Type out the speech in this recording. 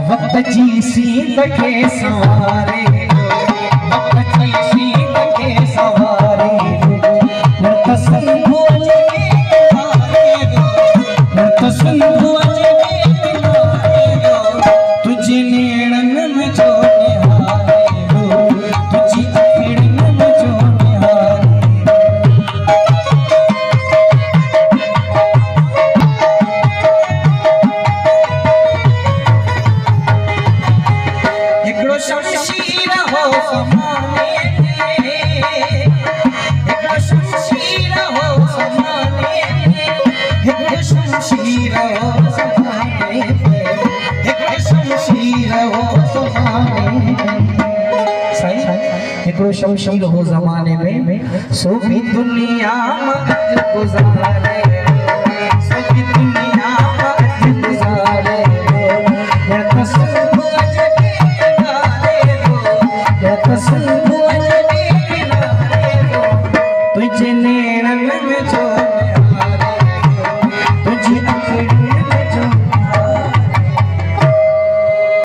वक्त जी सीत के सवारे, वक्त जी सीत के सवारे, नृत्य संभु अजगे नृत्य संभु अजगे तुझे नेणन में जो निहारे तुझी अखिड़न में जो निहारे। एकड़ो शमशीर हो समाने, एकड़ो शमशीर हो समाने, एकड़ो शमशीर हो समाने, एकड़ो शमशीर हो समाने। एकड़ो शमशीर हो ज़माने में सोभी दुनिया मगज गुज़ारे, सोभी दुनिया मगज गुज़ारे। तुझे नेणन